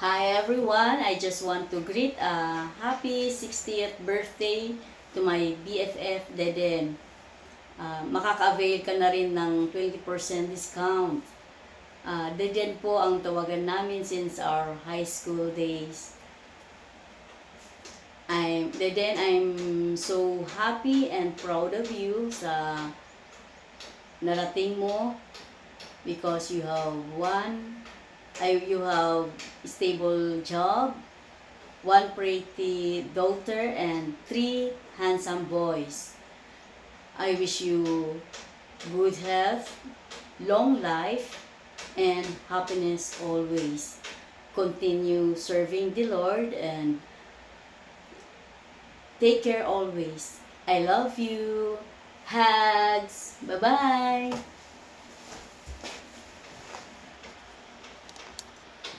Hi everyone, I just want to greet a happy 60th birthday to my BFF Deden. Makaka-avail ka na rin ng 20% discount. Deden po ang tawagan namin since our high school days. I'm so happy and proud of you sa narating mo because you have stable job, one pretty daughter, and 3 handsome boys. I wish you good health, long life, and happiness always. Continue serving the Lord and take care always. I love you. Hugs. Bye-bye.